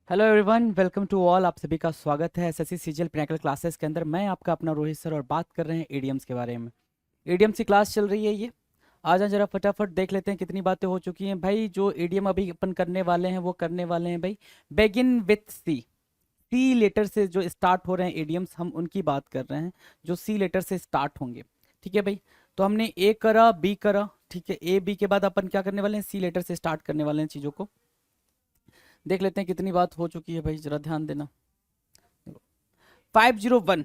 Hello everyone, welcome to all. आप सभी का स्वागत है एसएससी सीजीएल पिनाकल क्लासेस के अंदर। मैं आपका अपना रोहित सर और बात कर रहे हैं एडीएम्स के बारे में। एडीएम्स की क्लास चल रही है ये। आ जाए जरा फटाफट देख लेते हैं कितनी बातें हो चुकी हैं भाई। जो एडीएम अभी अपन करने वाले हैं वो करने वाले हैं भाई begin with C. C letter से जो स्टार्ट हो रहे हैं एडीएम्स, हम उनकी बात कर रहे हैं जो सी लेटर से स्टार्ट होंगे। ठीक है भाई। तो हमने ए करा, बी करा, ठीक है। ए बी के बाद अपन क्या करने वाले हैं, सी लेटर से स्टार्ट करने वाले हैं चीज़ों को। देख लेते हैं कितनी बात हो चुकी है भाई, जरा ध्यान देना। 501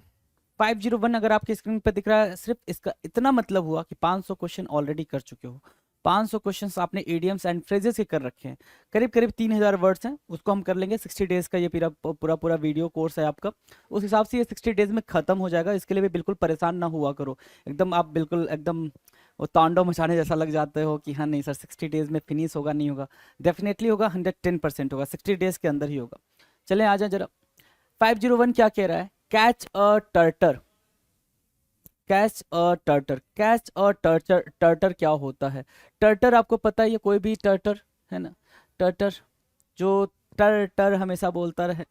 501 अगर आपके स्क्रीन पर दिख रहा है, सिर्फ इसका इतना मतलब हुआ कि 500 क्वेश्चन ऑलरेडी कर चुके हो। 500 क्वेश्चंस आपने इडियम्स एंड फ्रेजेस के कर रखे हैं। करीब करीब 3000 वर्ड्स हैं, उसको हम कर लेंगे। 60 डेज का ये पूरा पूरा पूरा वीडियो कोर्स है आपका। उस हिसाब से ये 60 डेज में खत्म हो जाएगा। इसके लिए भी बिल्कुल परेशान ना हुआ करो। एकदम आप बिल्कुल एकदम वो तांडव मचाने जैसा लग जाते हो कि हाँ नहीं सर 60 डेज में फिनिश होगा, नहीं होगा। डेफिनेटली होगा, 110% होगा, 60 डेज के अंदर ही होगा। चलें आ जाए जरा। 501 क्या कह रहा है, catch a tartar. Catch a tartar, catch a tartar. Tartar क्या होता है? टर्टर आपको पता है, ये कोई भी टर्टर है ना। टर्टर जो टर टर हमेशा बोलता रहे,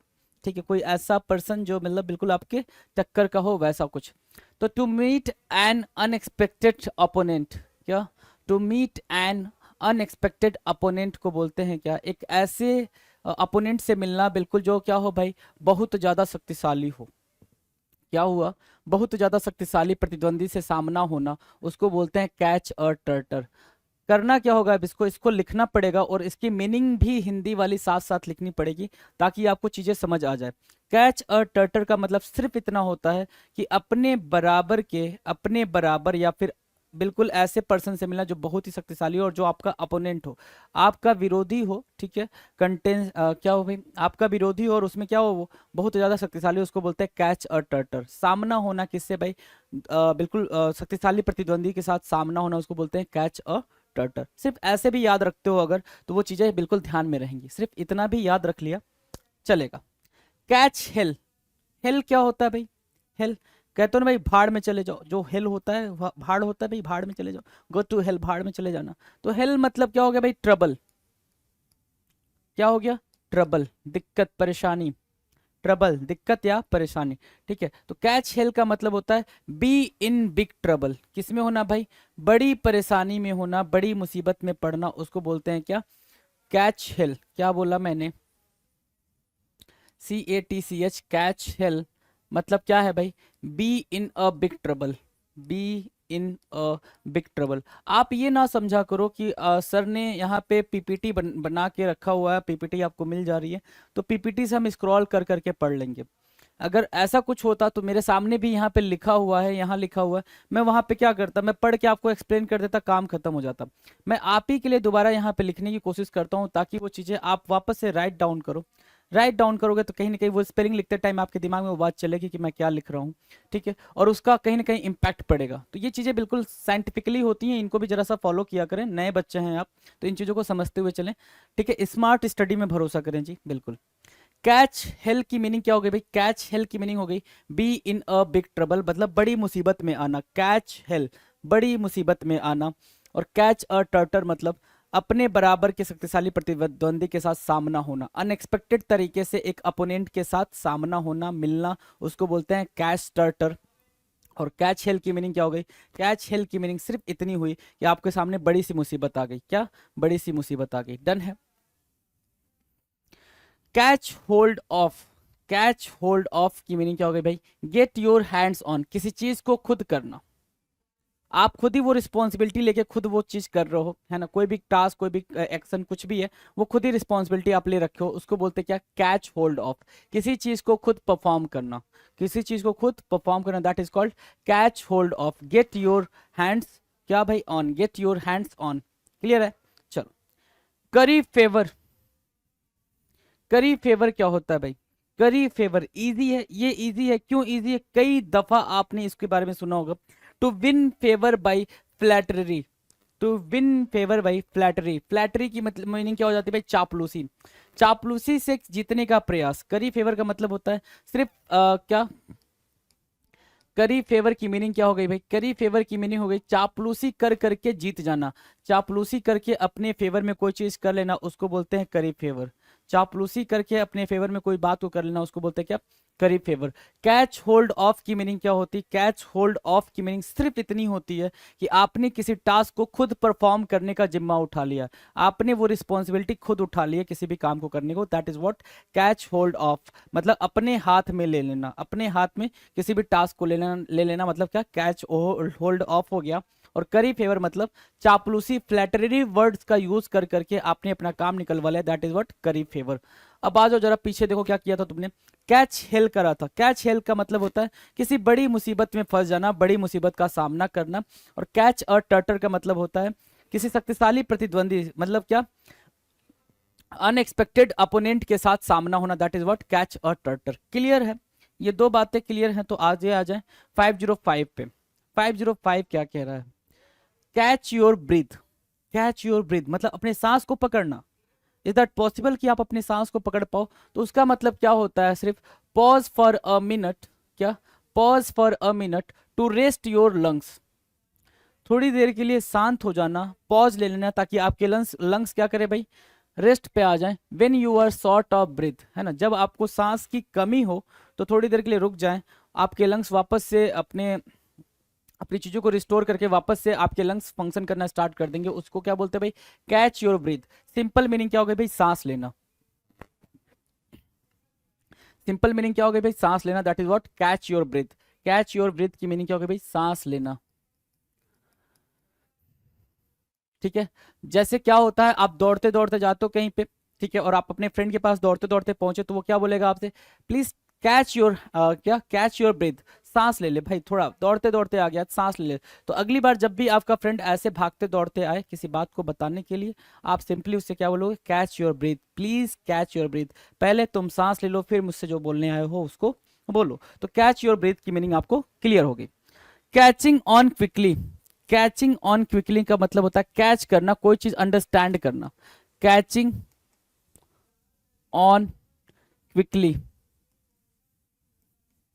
ठीक है। कोई ऐसा पर्सन जो मतलब बिल्कुल आपके टक्कर का हो, वैसा कुछ। तो to meet an unexpected opponent, क्या? To meet an unexpected opponent को बोलते हैं क्या? एक ऐसे अपोनेंट से मिलना बिल्कुल जो क्या हो भाई, बहुत ज़्यादा शक्तिशाली हो। क्या हुआ? बहुत ज़्यादा शक्तिशाली प्रतिद्वंदी से सामना होना, उसको बोलते हैं कैच अ टर्टर। करना क्या होगा अब, इसको इसको लिखना पड़ेगा और इसकी मीनिंग भी हिंदी वाली साथ साथ लिखनी पड़ेगी ताकि आपको चीज़ें समझ आ जाए। कैच अ टर्टर का मतलब सिर्फ इतना होता है कि अपने बराबर के, अपने बराबर या फिर बिल्कुल ऐसे पर्सन से मिलना जो बहुत ही शक्तिशाली हो और जो आपका अपोनेंट हो, आपका विरोधी हो, ठीक है। कंटेंस क्या हो भाई, आपका विरोधी हो और उसमें क्या हो, वो बहुत ज़्यादा शक्तिशाली हो, उसको बोलते हैं कैच अ टर्टर। सामना होना किससे भाई? बिल्कुल शक्तिशाली प्रतिद्वंदी के साथ सामना होना, उसको बोलते हैं कैच अ टर्टर। सिर्फ ऐसे भी याद रखते हो अगर, तो वो चीजें बिल्कुल ध्यान में रहेंगी। सिर्फ इतना भी याद रख लिया चलेगा। Catch hello. हेल क्या होता है भाई? हेल कहते हो ना भाई, भाड़ में चले जाओ। जो हेल होता है भाड़ होता है भाई, भाड़ में चले जाओ। गो टू हेल, भाड़ में चले जाना। तो हेल मतलब क्या हो गया भाई? ट्रबल। क्या हो गया? ट्रबल, दिक्कत, परेशानी। ट्रबल, दिक्कत या परेशानी, ठीक है। तो कैच हेल का मतलब होता है बी इन बिग ट्रबल। किस में होना भाई? बड़ी परेशानी में होना, बड़ी मुसीबत में पड़ना, उसको बोलते हैं क्या? Catch hello. क्या बोला मैंने? CATCH, कैच हेल मतलब क्या है भाई? Be in a big trouble. Be in a big trouble. आप ये ना समझा करो कि सर ने यहाँ पे पीपीटी बना के रखा हुआ है, पीपीटी आपको मिल जा रही है तो पीपीटी से हम स्क्रॉल कर करके पढ़ लेंगे। अगर ऐसा कुछ होता तो मेरे सामने भी यहाँ पे लिखा हुआ है, यहाँ लिखा हुआ है, मैं वहाँ पे क्या करता, मैं पढ़ के आपको एक्सप्लेन कर देता, काम खत्म हो जाता। मैं आप ही के लिए दोबारा यहाँ पे लिखने की कोशिश करता हूँ ताकि वो चीज़ें आप वापस से राइट डाउन करो। राइट डाउन करोगे तो कहीं ना कहीं वो स्पेलिंग लिखते टाइम आपके दिमाग में वो बात चलेगी कि मैं क्या लिख रहा हूँ, ठीक है। और उसका कहीं ना कहीं इम्पैक्ट पड़ेगा। तो ये चीज़ें बिल्कुल साइंटिफिकली होती हैं, इनको भी जरा सा फॉलो किया करें। नए बच्चे हैं आप तो इन चीज़ों को समझते हुए चलें, ठीक है। स्मार्ट स्टडी में भरोसा करें जी, बिल्कुल। कैच हेल की मीनिंग क्या हो गई भाई? कैच हेल की मीनिंग हो गई be in a big trouble, मतलब बड़ी मुसीबत में आना। कैच हेल, बड़ी मुसीबत में आना। और कैच अ टर्टर मतलब अपने बराबर के शक्तिशाली प्रतिद्वंदी के साथ सामना होना, अनएक्सपेक्टेड तरीके से एक अपोनेंट के साथ सामना होना, मिलना, उसको बोलते हैं कैच टर्टर। और कैच हेल की मीनिंग क्या हो गई? कैच हेल की मीनिंग सिर्फ इतनी हुई कि आपके सामने बड़ी सी मुसीबत आ गई। क्या? बड़ी सी मुसीबत आ गई। डन है। Catch hold of. Catch hold of की मीनिंग क्या हो गई भाई? गेट योर हैंड्स ऑन, किसी चीज को खुद करना। आप खुद ही वो रिस्पॉन्सिबिलिटी लेके खुद वो चीज कर रहे हो, है ना। कोई भी टास्क, कोई भी एक्शन, कुछ भी है, वो खुद ही रिस्पॉन्सिबिलिटी आप ले रखे हो, उसको बोलते हैं क्या? Catch hold of. किसी चीज को खुद परफॉर्म करना, किसी चीज को खुद परफॉर्म करना, that is called catch hold of. Get your hands, क्या भाई? On, get your hands on. Clear है? चलो। करी फेवर। करी फेवर क्या होता है भाई? करी फेवर इजी है, ये इजी है। क्यों इजी है? कई दफा आपने इसके बारे में सुना होगा। To win favour by flattery. To win favour by flattery. Flattery की मतलब मीनिंग क्या हो जाती है भाई? चापलूसी। चापलूसी से जीतने का प्रयास। करी फेवर का मतलब होता है सिर्फ क्या? करी फेवर की मीनिंग क्या हो गई भाई? करी फेवर की मीनिंग हो गई चापलूसी कर करके जीत जाना। चापलूसी करके अपने फेवर में कोई चीज कर लेना, उसको बोलते हैं करी फेवर। चापलूसी करके अपने फेवर में कोई बात को कर लेना उसको बोलते हैं क्या, करीब फेवर। कैच होल्ड ऑफ की मीनिंग क्या होती है, कैच होल्ड ऑफ की मीनिंग सिर्फ इतनी होती है कि आपने किसी टास्क को खुद परफॉर्म करने का जिम्मा उठा लिया, आपने वो रिस्पॉन्सिबिलिटी खुद उठा ली है किसी भी काम को करने को, that is what catch hold of, मतलब अपने हाथ में ले लेना, अपने हाथ में किसी भी टास्क को ले लेना मतलब क्या, कैच होल्ड ऑफ हो गया। और करी फेवर मतलब चापलूसी, फ्लैटरी वर्ड्स का यूज कर करके आपने अपना काम निकलवा लिया, दैट इज व्हाट करी फेवर। अब आ जाओ जरा पीछे देखो क्या किया था तुमने, कैच हेल करा था। कैच हेल का मतलब होता है किसी बड़ी मुसीबत में फंस जाना, बड़ी मुसीबत का सामना करना। और कैच अ टर्टर का मतलब होता है किसी शक्तिशाली प्रतिद्वंदी, मतलब क्या, अनएक्सपेक्टेड अपोनेंट के साथ सामना होना, that is what catch a tartar. Clear है, ये दो बातें क्लियर हैं तो आज आ जाए 505 पे। 505 क्या कह रहा है, catch your breathe. Catch your breathe मतलब अपने सांस को पकड़ना। इज दैट पॉसिबल कि आप अपने सांस को पकड़ पाओ, तो उसका मतलब क्या होता है, सिर्फ पॉज फॉर अ मिनट, क्या, pause for a minute to rest your lungs, थोड़ी देर के लिए शांत हो जाना, पॉज ले लेना ताकि आपके लंग्स क्या करे भाई, रेस्ट पे आ जाए। When you are short of breath, है ना, जब आपको सांस की कमी हो तो थोड़ी देर के लिए रुक जाए, आपके लंग्स वापस से अपनी चीजों को रिस्टोर करके वापस से आपके लंग्स फंक्शन करना स्टार्ट कर देंगे, उसको क्या बोलते हैं भाई, catch your breathe. Simple meaning क्या हो गई भाई, सांस लेना। सिंपल मीनिंग क्या हो गई भाई, सांस लेना, that is what catch your breathe. Catch your breathe की मीनिंग क्या हो गई भाई, सांस लेना। ठीक है, जैसे क्या होता है, आप दौड़ते दौड़ते जाते हो कहीं पे, ठीक है, और आप अपने फ्रेंड के पास दौड़ते दौड़ते पहुंचे तो वो क्या बोलेगा आपसे, प्लीज कैच योर क्या, कैच योर ब्रीथ, सांस ले ले भाई, थोड़ा दौड़ते दौड़ते आ गया, सांस ले ले। तो अगली बार जब भी आपका फ्रेंड ऐसे भागते दौड़ते आए किसी बात को बताने के लिए, आप सिंपली उससे क्या बोलोगे, catch your breathe, please catch your breathe. पहले तुम सांस ले लो, फिर मुझसे जो बोलने आए हो उसको बोलो। तो कैच योर ब्रीथ की मीनिंग आपको क्लियर होगी। Catching on quickly. Catching on quickly का मतलब होता है कैच करना, कोई चीज अंडरस्टैंड करना। कैचिंग ऑन क्विकली,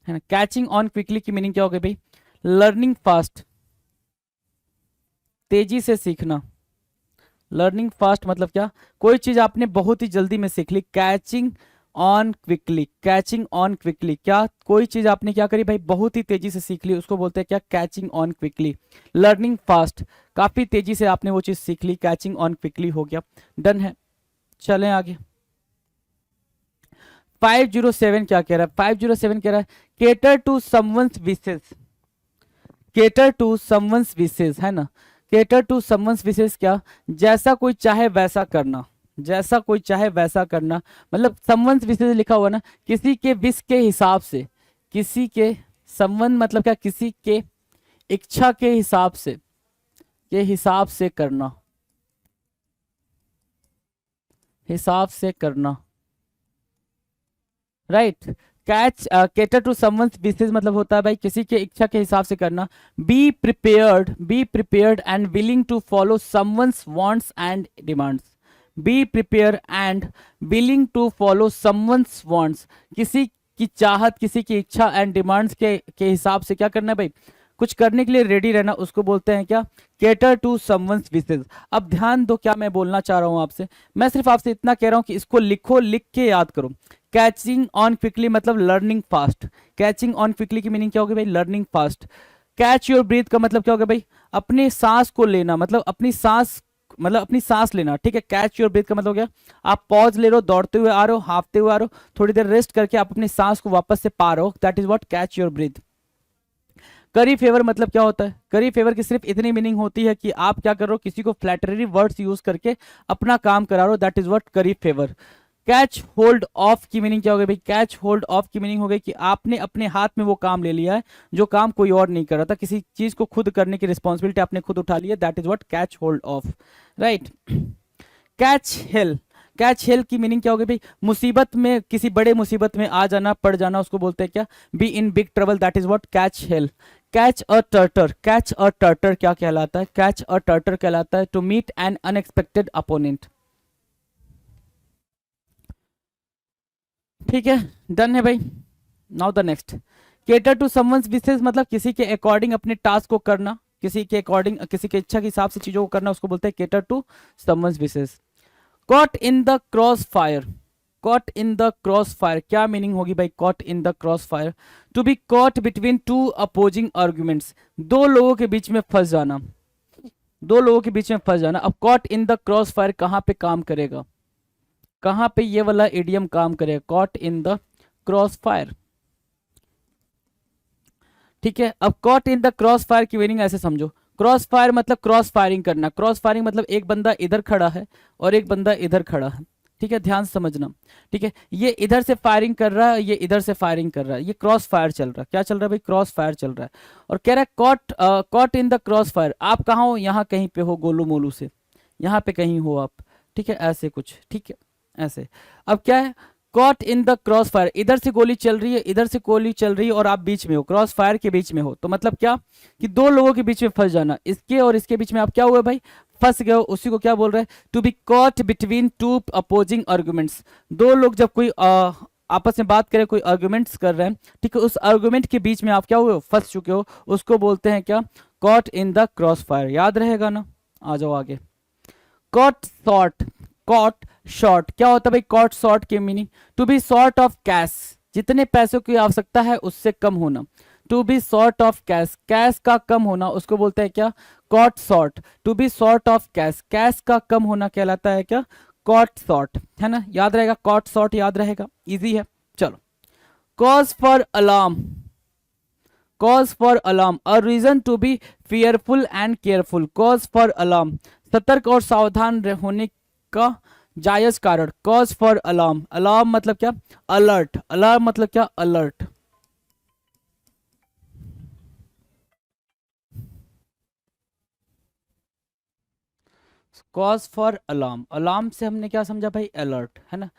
है ना, कैचिंग ऑन क्विकली की मीनिंग क्या हो गई भाई, लर्निंग फास्ट, तेजी से सीखना। लर्निंग फास्ट मतलब क्या, कोई चीज आपने बहुत ही जल्दी में सीख ली, catching on quickly. Catching on quickly क्या, कोई चीज आपने क्या करी भाई, बहुत ही तेजी से सीख ली, उसको बोलते हैं क्या, catching on quickly. Learning fast, काफी तेजी से आपने वो चीज सीख ली, कैचिंग ऑन क्विकली हो गया। डन है, चलें आगे। 507 क्या कह रहा है, 507 कह रहा है cater to someone's wishes. Cater to someone's wishes, है ना, केटर टू समवंस विशेस क्या, जैसा कोई चाहे वैसा करना। जैसा कोई चाहे वैसा करना मतलब समवंस विशेस लिखा हुआ ना, किसी के विश के हिसाब से, किसी के समवन मतलब क्या, किसी के इच्छा के हिसाब से करना, हिसाब से करना, right. Catch cater to someone's wishes मतलब होता है भाई किसी के इच्छा के हिसाब से करना। Be prepared and willing to follow someone's wants and demands. Be prepare and willing to follow someone's wants, किसी की चाहत, किसी की इच्छा एंड डिमांड्स के हिसाब से क्या करना है भाई, कुछ करने के लिए रेडी रहना, उसको बोलते हैं क्या, केटर टू समवंस विशेस। अब ध्यान दो क्या मैं बोलना चाह रहा हूं आपसे, मैं सिर्फ आपसे इतना कह रहा हूं कि इसको लिखो, लिख के याद करो। कैचिंग ऑन क्विकली मतलब learning fast. Catching on quickly की मीनिंग क्या होगी भाई, learning fast. Catch your breathe का मतलब क्या होगा भाई, अपनी सांस को लेना, मतलब अपनी सांस लेना, ठीक है। कैच योर ब्रीथ का मतलब हो गया आप पॉज ले रहे हो, दौड़ते हुए आ रहे हो, हाँफते हुए आ रहे हो, थोड़ी देर रेस्ट करके आप अपनी सांस को वापस से पा रहे हो, that is what catch your breathe. करी फेवर मतलब क्या होता है, करी फेवर की सिर्फ इतनी मीनिंग होती है कि आप क्या कर रहे हो, किसी को फ्लैटरी वर्ड्स यूज करके अपना काम करा रहे हो, दैट इज व्हाट करी फेवर। कैच होल्ड ऑफ की मीनिंग क्या हो गई भाई, कैच होल्ड ऑफ की मीनिंग हो गई कि आपने अपने हाथ में वो काम ले लिया है जो काम कोई और नहीं कर रहा था, किसी चीज को खुद करने की रिस्पॉन्सिबिलिटी आपने खुद उठा ली है, that is what catch hold of, right. Catch hell, catch hello की मीनिंग क्या हो गई भाई, मुसीबत में, किसी बड़े मुसीबत में आ जाना, पड़ जाना, उसको बोलते हैं क्या, be in big trouble, that is what catch hell. Catch a tartar, catch a tartar क्या कहलाता है, कैच अ टर्टर कहलाता है to meet an unexpected opponent. ठीक है, डन है भाई। Now the next, cater to someone's wishes मतलब किसी के अकॉर्डिंग अपने टास्क को करना, किसी के अकॉर्डिंग, किसी के इच्छा के हिसाब से चीजों को करना, उसको बोलते हैं cater to someone's wishes. Caught in the cross fire, caught in the cross fire क्या मीनिंग होगी भाई? Caught in the cross fire, to be caught between two opposing arguments, दो लोगों के बीच में फंस जाना, दो लोगों के बीच में फंस जाना। अब cot in the cross fire कहाँ पे काम करेगा? कहाँ पे ये वाला इडियम काम करेगा? Cot in the cross fire, ठीक है। अब cot in the cross fire की मीनिंग ऐसे समझो, क्रॉस फायर मतलब क्रॉस फायरिंग करना, क्रॉस फायरिंग मतलब एक बंदा इधर खड़ा है और एक बंदा इधर खड़ा है, ठीक है, ध्यान से समझना, ठीक है। ये इधर से फायरिंग कर रहा है, ये इधर से फायरिंग कर रहा है, ये क्रॉस फायर चल रहा है। क्या चल रहा है भाई? क्रॉस फायर चल रहा है। और कह रहा है cot in the cross fire, आप कहाँ हो? यहाँ कहीं पे हो, गोलू मोलू से यहाँ पे कहीं हो आप, ठीक है, ऐसे कुछ, ठीक है, ऐसे। अब क्या है? Cot in the cross fire, इधर से गोली चल रही है, इधर से गोली चल रही है और आप बीच में हो, क्रॉस फायर के बीच में हो। तो मतलब क्या कि दो लोगों के बीच में फंस जाना, इसके और इसके बीच में आप क्या हुए भाई? फंस गए हो। उसी को क्या बोल रहे हैं? To be caught between two opposing arguments, दो लोग जब कोई आपस में बात करें, कोई आर्गुमेंट्स कर रहे हैं, ठीक है, उस आर्गुमेंट के बीच में आप क्या हुए हो? फंस चुके हो, उसको बोलते हैं क्या? Cot in the cross fire. याद रहेगा ना? आ जाओ आगे। कॉट शॉर्ट, कॉट शॉर्ट क्या होता है भाई? कॉट शॉर्ट की meaning to be short of cash, जितने पैसों की आवश्यकता है उससे कम होना। To be short of cash, cash का कम होना, उसको बोलते हैं क्या? Caught short. To be short of cash, cash का कम होना कहलाता है क्या? कॉट शॉर्ट, है ना? याद रहेगा, कॉट शॉर्ट याद रहेगा, इजी है। चलो, cause for alarm, cause for alarm, a reason to be fearful and careful. Cause for alarm, सतर्क और सावधान होने का जायज कारण। कॉज फॉर अलार्म, अलार्म मतलब क्या? अलर्ट, अलार्म मतलब क्या? Alert. Cause for alarm, alarm से हमने क्या समझा भाई? अलर्ट, है ना?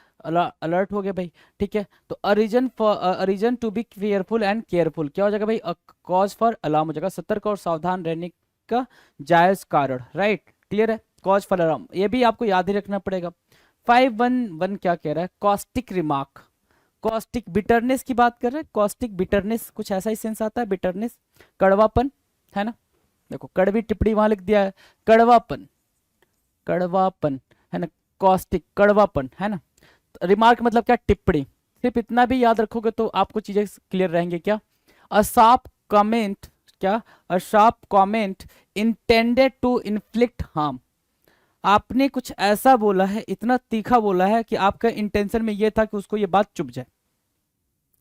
अलर्ट हो गया भाई, ठीक है। तो a reason to be fearful and careful क्या हो जाएगा भाई? कॉज फॉर अलार्म हो जाएगा, सतर्क और सावधान रहने का जायज कारण, राइट? क्लियर है? कॉज फॉर अलार्म, ये भी आपको याद ही रखना पड़ेगा। 511 क्या कह रहा है? कॉस्टिक रिमार्क, कॉस्टिक बिटरनेस की बात कर रहे हैं, कॉस्टिक बिटरनेस कुछ ऐसा ही सेंस आता है, बिटरनेस कड़वापन, है ना? देखो कड़वी टिप्पणी वहां लिख दिया है, कड़वापन, कड़वापन, है ना? कॉस्टिक कड़वापन, है ना? रिमार्क मतलब क्या? टिप्पणी। सिर्फ इतना भी याद रखोगे तो आपको चीजें क्लियर रहेंगे। क्या? अ शार्प कमेंट, क्या? A sharp comment intended to inflict harm, आपने कुछ ऐसा बोला है, इतना तीखा बोला है कि आपका इंटेंशन में ये था कि उसको ये बात चुभ जाए,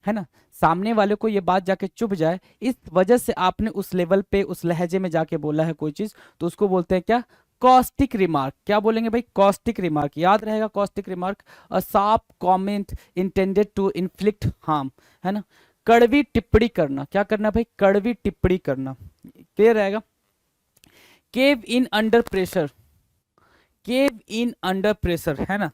है ना? सामने वाले को ये बात जाके चुभ जाए, इस वजह से आपने उस लेवल पे, उस लहजे में जाके बोला है कोई चीज, तो उसको बोलते हैं क्या? Caustic remark. क्या बोलेंगे भाई? कॉस्टिक रिमार्क, याद रहेगा caustic remark, a sharp comment intended to inflict harm, है ना? कड़वी टिप्पणी करना, क्या करना भाई? कड़वी टिप्पणी करना, क्लियर रहेगा। Cave in under pressure, cave in under pressure, है ना?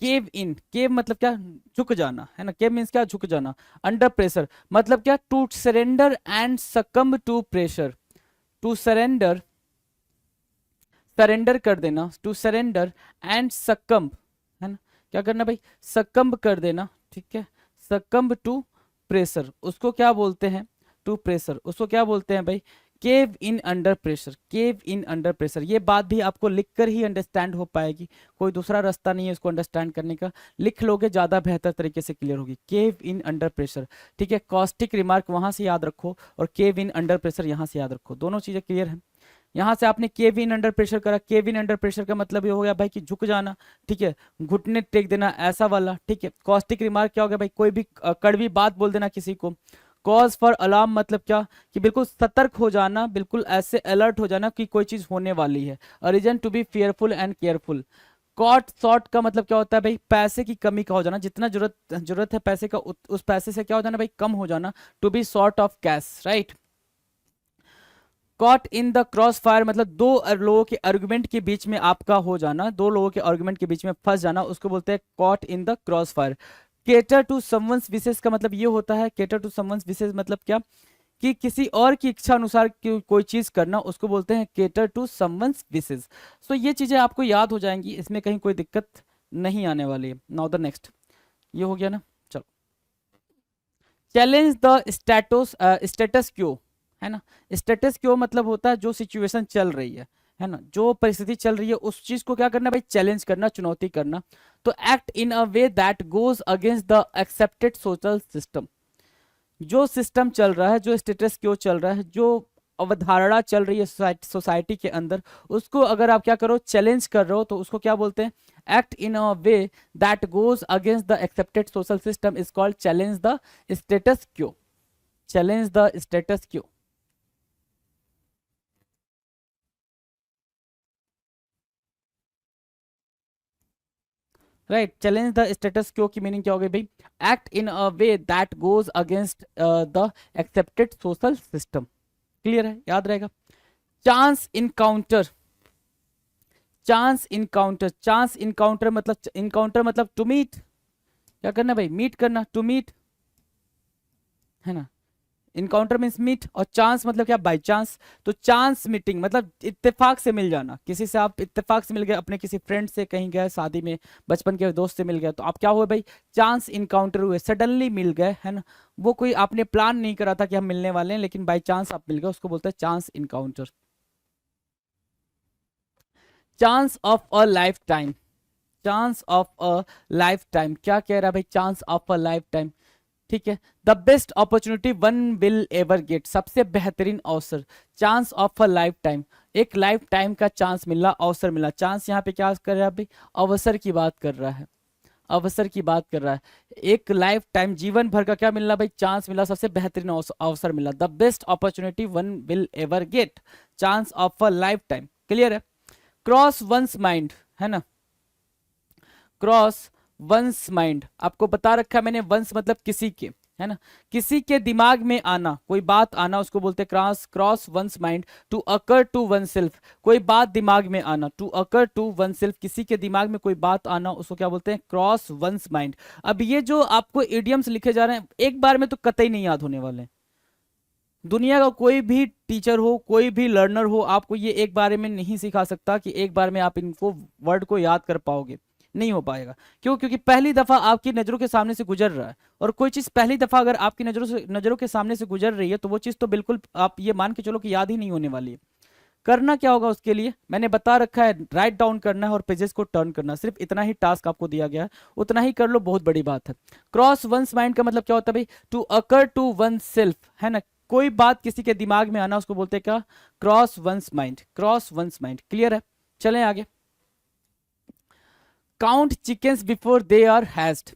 केव इन, केव मतलब क्या? झुक जाना, है ना? केव मीन्स क्या? झुक जाना। अंडर प्रेशर मतलब क्या? To surrender and succumb to pressure, to surrender, surrender कर देना, टू सरेंडर एंड सकम्ब, है ना? क्या करना भाई? सकम्ब कर देना, ठीक है, सकम्ब टू प्रेशर, उसको क्या बोलते हैं? टू प्रेशर, उसको क्या बोलते हैं भाई? Cave in under pressure, cave in under pressure. ये बात भी आपको लिखकर ही अंडरस्टैंड हो पाएगी, कोई दूसरा रास्ता नहीं है इसको अंडरस्टैंड करने का, लिख लोगे ज्यादा बेहतर तरीके से क्लियर होगी। केव इन अंडर प्रेशर, ठीक है। कॉस्टिक रिमार्क वहां से याद रखो और केव इन अंडर प्रेशर यहां से याद रखो, दोनों चीजें क्लियर है। यहां से आपने केव इन अंडर प्रेशर करा, केव इन अंडर प्रेशर का मतलब ये हो गया भाई कि झुक जाना, ठीक है, घुटने टेक देना, ऐसा वाला, ठीक है। कॉस्टिक रिमार्क क्या हो गया भाई? कोई भी कड़वी बात बोल देना किसी को। कॉज फॉर अलार्म मतलब क्या? कि बिल्कुल सतर्क हो जाना, बिल्कुल ऐसे अलर्ट हो जाना कि कोई चीज होने वाली है। Reason to be fearful and careful. Caught short का मतलब क्या होता है भाई? पैसे की कमी का हो जाना, जितना जरूरत है पैसे का, उस पैसे से क्या हो जाना भाई? कम हो जाना। To be short of cash, right. Caught in the cross fire मतलब दो लोगों के आर्गुमेंट के बीच में आपका हो जाना, दो लोगों के आर्गुमेंट के बीच में फंस जाना, उसको बोलते हैं caught in the cross fire. Cater to someone's wishes का मतलब ये होता है, केटर टू समवंस विशेष मतलब क्या? कि किसी और की इच्छा अनुसार कोई चीज करना, उसको बोलते हैं केटर टू समवंस विशेष। सो ये चीजें आपको याद हो जाएंगी, इसमें कहीं कोई दिक्कत नहीं आने वाली है। नाउ द नेक्स्ट, ये हो गया ना? चलो, चैलेंज द स्टेटस क्यो, है ना? स्टेटस क्यो मतलब होता है जो सिचुएशन चल रही है है ना, जो परिस्थिति चल रही है उस चीज को क्या करना भाई, चैलेंज करना, चुनौती करना। तो act in a way that goes against the accepted social system, जो सिस्टम चल रहा है, जो स्टेटस क्यों चल रहा है, जो अवधारणा चल रही है सोसाइटी के अंदर, उसको अगर आप क्या करो, चैलेंज कर रहे हो, तो उसको क्या बोलते हैं, act in a way that goes against the accepted social system is called challenge the status क्यों, चैलेंज द स्टेटस क्यों। राइट, चैलेंज द स्टेटस क्यो की मीनिंग क्या हो गई भाई, act in a way that goes against the accepted social system. Clear है, याद रहेगा। Chance encounter, chance encounter, chance encounter मतलब, इनकाउंटर मतलब टू मीट, क्या करना भाई, मीट करना, टू मीट, है ना। इनकाउंटर मीन्स मीट, और चांस मतलब क्या, बाय चांस। तो चांस मीटिंग मतलब इत्तेफाक से मिल जाना, किसी से आप इत्तेफाक से मिल गए, अपने किसी फ्रेंड से कहीं गए शादी में, बचपन के दोस्त से मिल गए, तो आप क्या हुए भाई, चांस इनकाउंटर हुए, सडनली मिल गए, है ना। वो कोई आपने प्लान नहीं करा था कि हम मिलने वाले हैं, लेकिन बाई चांस आप मिल गए, उसको बोलते हैं chance encounter. Chance of a life time, chance of a life time, क्या कह रहा है भाई, chance of a life time, ठीक है। The best opportunity one will ever get, सबसे बेहतरीन अवसर, chance of a life time, एक लाइफ टाइम का चांस मिला, अवसर मिला। चांस यहाँ पे क्या कर रहा है भाई, अवसर की बात कर रहा है, अवसर की बात कर रहा है। एक लाइफ टाइम, जीवन भर का क्या मिलना भाई, चांस मिला, सबसे बेहतरीन अवसर मिला। The best opportunity one will ever get, chance of a life time. Clear है। क्रॉस वंस माइंड, है ना, क्रॉस वंस माइंड, आपको बता रखा है मैंने, वंस मतलब किसी के, है ना, किसी के दिमाग में आना, कोई बात आना, उसको बोलते हैं cross, cross one's mind. To occur to oneself, कोई बात दिमाग में आना, to occur to oneself, किसी के दिमाग में कोई बात आना, उसको क्या बोलते हैं, क्रॉस वंस माइंड। अब ये जो आपको इडियम्स लिखे जा रहे हैं, एक बार में तो कतई नहीं याद होने वाले हैं। दुनिया का कोई भी टीचर हो, कोई भी लर्नर हो, आपको ये एक बारे में नहीं सिखा सकता कि एक बार में आप इनको वर्ड को याद कर पाओगे, नहीं हो पाएगा। क्यों, क्योंकि पहली दफा आपकी नजरों के सामने से गुजर रहा है, और कोई चीज पहली दफा अगर आपकी नजरों के सामने से गुजर रही है, तो वो चीज तो बिल्कुल आप ये मान के चलो कि याद ही नहीं होने वाली है। करना क्या होगा उसके लिए, मैंने बता रखा है, राइट डाउन करना है और पेजेस को टर्न करना, सिर्फ इतना ही टास्क आपको दिया गया है, उतना ही कर लो, बहुत बड़ी बात है। क्रॉस वंस माइंड का मतलब क्या होता है भाई, to occur to oneself, है ना, कोई बात किसी के दिमाग में आना, उसको बोलते हैं क्या, cross one's mind, cross one's mind. Clear है, चलें आगे। Count chickens before they are hatched,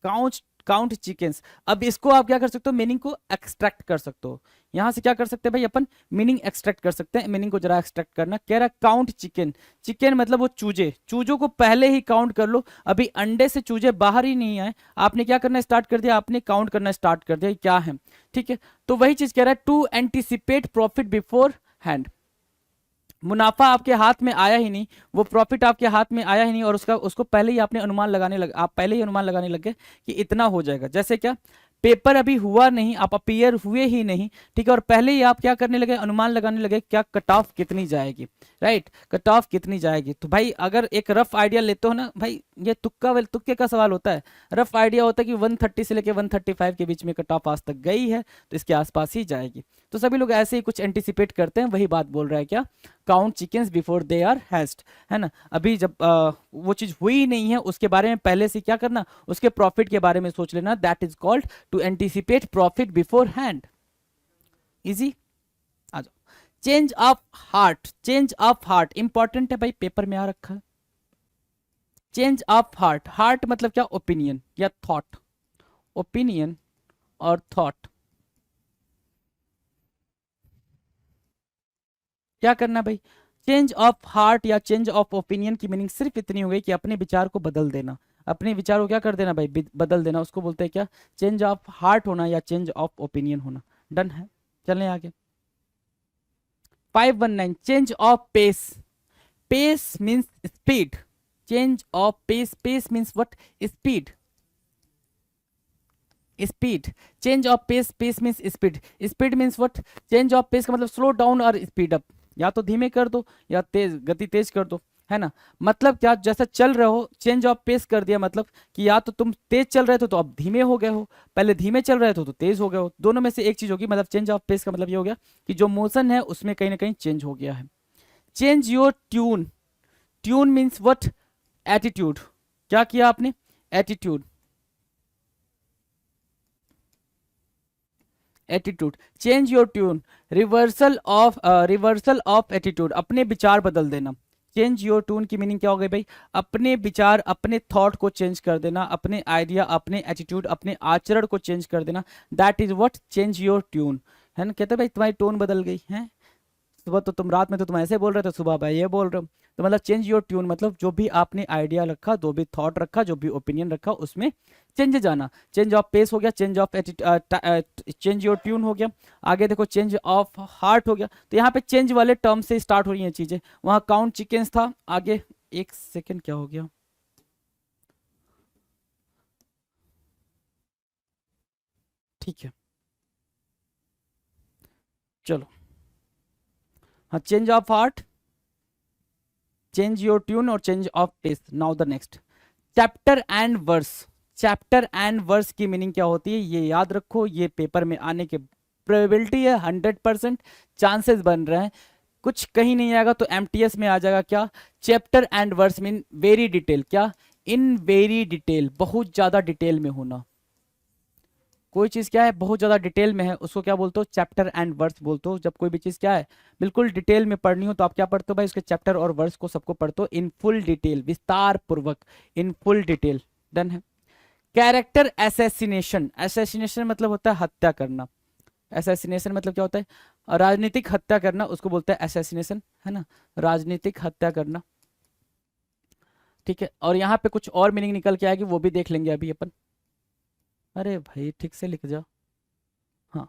count, count chickens. अब इसको आप क्या कर सकते हो, मीनिंग को एक्सट्रैक्ट कर सकते हो, यहां से क्या कर सकते हैं भाई, अपन मीनिंग एक्सट्रैक्ट कर सकते हैं। मीनिंग को जरा एक्सट्रैक्ट करना, कह रहा काउंट चिकन, चिकन मतलब वो चूजे, चूजों को पहले ही काउंट कर लो, अभी अंडे से चूजे बाहर ही नहीं आए, आपने क्या करना स्टार्ट कर दिया, आपने काउंट करना स्टार्ट कर दिया क्या है, ठीक है। तो वही चीज कह रहा है, to anticipate profit beforehand, मुनाफा आपके हाथ में आया ही नहीं, वो प्रॉफिट आपके हाथ में आया ही नहीं, और उसका, उसको पहले ही आपने अनुमान लगाने लगे, आप पहले ही अनुमान लगाने लगे कि इतना हो जाएगा। जैसे क्या, पेपर अभी हुआ नहीं, आप अपीयर हुए ही नहीं, ठीक है, और पहले ही आप क्या करने लगे, अनुमान लगाने लगे, क्या कट ऑफ कितनी जाएगी, राइट, कट ऑफ कितनी जाएगी। तो भाई अगर एक रफ आइडिया लेते हो ना भाई, ये तुक्के का सवाल होता है, रफ आइडिया होता है कि 130 से लेके 135 के बीच में कट ऑफ आज तक गई है, तो इसके आसपास ही जाएगी। तो सभी लोग ऐसे ही कुछ एंटिसिपेट करते हैं, वही बात बोल रहा है क्या, count chickens before they are hatched, है ना। अभी जब वो चीज हुई नहीं है, उसके बारे में पहले से क्या करना, उसके प्रॉफिट के बारे में सोच लेना, that is called to anticipate profit beforehand. Easy, आ जाओ। Change of heart, change of heart important है भाई, पेपर में आ रखा है। चेंज ऑफ हार्ट, हार्ट मतलब क्या, ओपिनियन या थॉट, ओपिनियन और थॉट। क्या करना भाई, चेंज ऑफ हार्ट या चेंज ऑफ ओपिनियन की मीनिंग सिर्फ इतनी हो गई कि अपने विचार को बदल देना, अपने विचार को क्या कर देना भाई, बदल देना, उसको बोलते हैं क्या, चेंज ऑफ हार्ट होना या चेंज ऑफ ओपिनियन होना। डन है, चलें आगे। 519, change of pace, pace means speed, change of pace, pace means what, speed, speed, change of pace, pace means speed, speed means what, change of pace का मतलब slow down और speed up, या तो धीमे कर दो या तेज, गति तेज कर दो, है ना। मतलब क्या, जैसा चल रहे हो, चेंज ऑफ पेस कर दिया, मतलब कि या तो तुम तेज चल रहे थे तो अब धीमे हो गए हो, पहले धीमे चल रहे थे तो तेज हो गए हो, दोनों में से एक चीज होगी, मतलब चेंज ऑफ पेस का मतलब ये हो गया कि जो मोशन है उसमें कहीं ना कहीं चेंज हो गया है। Change your tune, tune means what, attitude, क्या किया आपने, attitude, attitude, change your tune, reversal of attitude, अपने विचार बदल देना। चेंज योर ट्यून की मीनिंग क्या हो गई भाई, अपने विचार, अपने थॉट को चेंज कर देना, अपने आइडिया, अपने एटीट्यूड, अपने आचरण को चेंज कर देना, that is what change your tune, है ना। कहते भाई तुम्हारी टोन बदल गई है, सुबह तो तुम, रात में तो तुम ऐसे बोल रहे थे, सुबह भाई ये बोल रहे हो, तो मतलब चेंज योर ट्यून मतलब जो भी आपने आइडिया रखा, जो भी थॉट रखा, जो भी ओपिनियन रखा, उसमें चेंज जाना। चेंज ऑफ पेस हो गया, change of change your tune हो गया, आगे देखो चेंज ऑफ हार्ट हो गया। तो यहाँ पे चेंज वाले टर्म से स्टार्ट हो रही हैं चीजें, वहाँ काउंट चिकन्स था, आगे एक सेकेंड क्या हो गया, ठीक है चलो, हाँ change of heart, change your tune और change of pace. Now the next, chapter and verse. Chapter and verse की मीनिंग क्या होती है ये याद रखो, ये पेपर में आने के प्रोबेबिलिटी है 100%, चांसेस बन रहे हैं, कुछ कहीं नहीं आएगा तो एमटीएस में आ जाएगा। क्या, chapter and verse mean very detail, क्या, इन वेरी डिटेल, बहुत ज्यादा डिटेल में होना। कोई चीज क्या है बहुत ज्यादा डिटेल में है, उसको क्या बोलते हो, चैप्टर एंड वर्स बोलते हो। जब कोई भी चीज क्या है बिल्कुल डिटेल में पढ़नी हो तो आप क्या पढ़ते हो भाई, उसके चैप्टर और वर्स को सबको पढ़ते हो इन फुल डिटेल, विस्तार पूर्वक, इन फुल डिटेल। डन है। कैरेक्टर एसेसिनेशन, एसेसिनेशन मतलब होता है हत्या करना, एसेसिनेशन मतलब क्या होता है, राजनीतिक हत्या करना, उसको बोलते हैं एसेसिनेशन, है ना, राजनीतिक हत्या करना। ठीक है, और यहाँ पे कुछ और मीनिंग निकल के आएगी, वो भी देख लेंगे अभी अपन। अरे भाई ठीक से लिख जाओ, हाँ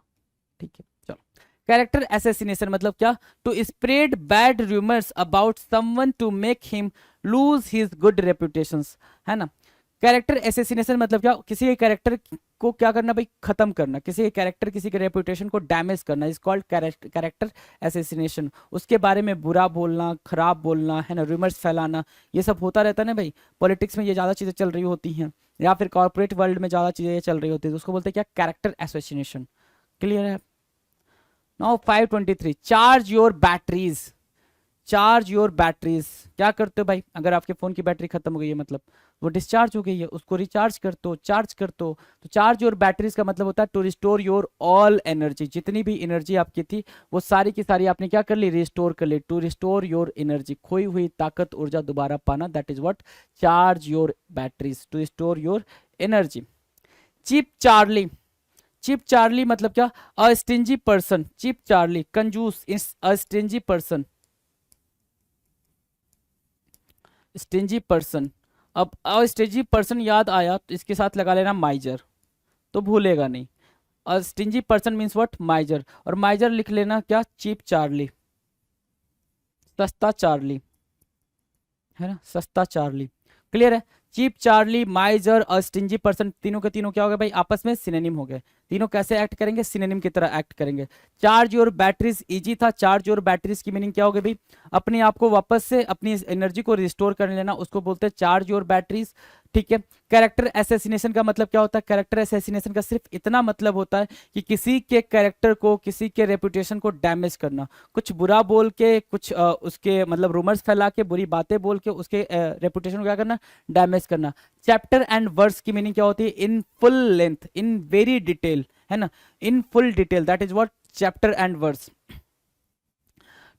ठीक है चलो। कैरेक्टर एसेसिनेशन मतलब क्या, to spread bad rumours about someone to make him lose his good reputations, है ना। कैरेक्टर एसेसिनेशन मतलब क्या, किसी के कैरेक्टर को क्या करना भाई, खत्म करना, किसी के कैरेक्टर, किसी के रेपुटेशन को डैमेज करना, इज कॉल्ड कैरेक्टर एसेसिनेशन। उसके बारे में बुरा बोलना, खराब बोलना, है ना, रूमर्स फैलाना, ये सब होता रहता है ना भाई। पॉलिटिक्स में ये ज़्यादा चीज़ें चल रही होती हैं, या फिर कॉर्पोरेट वर्ल्ड में ज़्यादा चीज़ें चल रही होती है, तो उसको बोलते हैं क्या, कैरेक्टर एसोसिएशन। क्लियर है। Now 523, charge your batteries. Charge your batteries, क्या करते हो भाई, अगर आपके फोन की बैटरी खत्म हो गई है, मतलब वो डिस्चार्ज हो गई है, उसको रिचार्ज करते हो, चार्ज करते हो। तो चार्ज योर बैटरीज का मतलब होता है to restore your all energy, जितनी भी एनर्जी आपकी थी वो सारी की सारी आपने क्या कर ली, रिस्टोर कर ली। टू रिस्टोर योर एनर्जी, खोई हुई ताकत, ऊर्जा दोबारा पाना, that is what charge your batteries, to restore your energy. Cheap Charlie, cheap Charlie मतलब क्या, a stingy person, cheap Charlie कंजूस, a stingy person, stingy person. अब अ स्टिंजी पर्सन याद आया तो इसके साथ लगा लेना माइजर, तो भूलेगा नहीं। A stingy person means what, miser, और माइजर लिख लेना क्या, चीप चार्ली, सस्ता चार्ली, है ना, सस्ता चार्ली। क्लियर है। चीप चार्ली, माइजर और स्टिंजी पर्सन, तीनों के तीनों क्या हो गए भाई, आपस में सिनोनिम हो गए। तीनों कैसे एक्ट करेंगे, सिनोनिम की तरह एक्ट करेंगे। चार्ज योर बैटरीज, इजी था। चार्ज योर बैटरीज की मीनिंग क्या हो गई भाई, अपने आप को वापस से अपनी एनर्जी को रिस्टोर कर लेना, उसको बोलते हैं चार्ज योर बैटरीज। ठीक है। कैरेक्टर एसेसिनेशन का मतलब क्या होता है, कैरेक्टर एसेसिनेशन का सिर्फ इतना मतलब होता है कि किसी के कैरेक्टर को, किसी के रेपुटेशन को डैमेज करना, कुछ बुरा बोल के, कुछ उसके मतलब रूमर्स फैला के, बुरी बातें बोल के उसके रेपुटेशन को क्या करना, डैमेज करना। चैप्टर एंड वर्स की मीनिंग क्या होती है, in full length, in very detail, है ना, in full detail, that is what chapter and verse.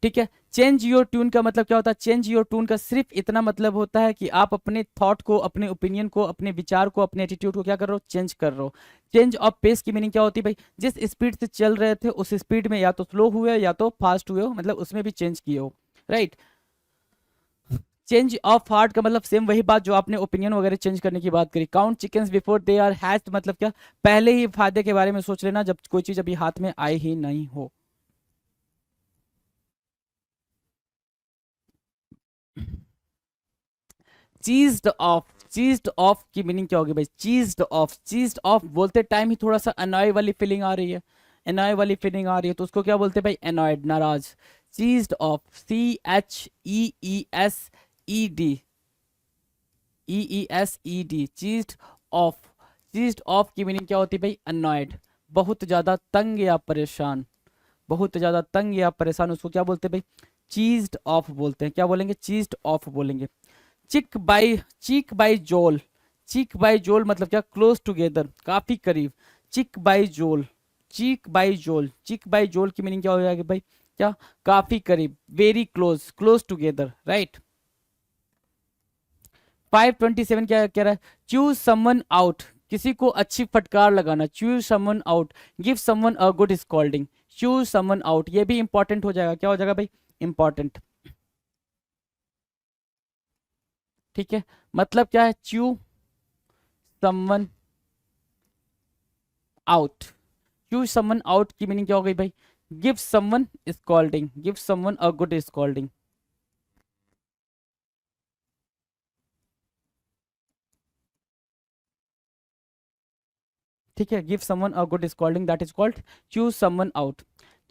ठीक है। चेंज योर ट्यून का मतलब क्या होता है, चेंज योर ट्यून का सिर्फ इतना मतलब होता है कि आप अपने थॉट को, अपने ओपिनियन को, अपने विचार को, अपने एटीट्यूड को क्या कर रहे हो, चेंज कर रहे हो। चेंज ऑफ पेस की मीनिंग क्या होती है भाई, जिस स्पीड से चल रहे थे उस स्पीड में या तो स्लो हुए या तो फास्ट हुए हो, मतलब उसमें भी चेंज किए हो, राइट। चेंज ऑफ हार्ट का मतलब सेम वही बात जो आपने ओपिनियन वगैरह चेंज करने की बात करी। Count chickens before they are hatched मतलब क्या, पहले ही फायदे के बारे में सोच लेना जब कोई चीज अभी हाथ में आई ही नहीं हो। चीज्ड ऑफ, चीज्ड ऑफ की मीनिंग क्या होगी भाई, चीज्ड ऑफ, चीज्ड ऑफ बोलते टाइम ही थोड़ा सा अनॉय वाली फीलिंग आ रही है, अनॉय वाली फीलिंग आ रही है, तो उसको क्या बोलते हैं भाई, अनॉयड, नाराज। Cheesed off, CHEESED, EESED, cheesed off. Cheesed off की मीनिंग क्या होती है भाई, अनॉयड, बहुत ज्यादा तंग या परेशान, बहुत ज्यादा तंग या परेशान, उसको क्या बोलते हैं भाई, चीज्ड ऑफ बोलते हैं। क्या बोलेंगे? चीज्ड ऑफ बोलेंगे। चीक बाई जोल, चीक बाई जोल मतलब क्या? क्लोज टुगेदर, काफी करीब। चिक बाई जोल, चीक बाई जोल, चिक बाई जोल की मीनिंग क्या हो जाएगी भाई? क्या? काफी करीब, very close, close together, right. 527 क्या कह रहा है? चूज समवन आउट, किसी को अच्छी फटकार लगाना। Choose someone out, give someone a good scolding. Choose someone out, ये भी इंपॉर्टेंट हो जाएगा। क्या हो जाएगा भाई? इंपॉर्टेंट। ठीक है, मतलब क्या है? Chew someone out, choose someone out की मीनिंग क्या हो गई भाई? Give someone scolding, give someone a good scolding. ठीक है, give someone a good scolding, that is called choose someone out.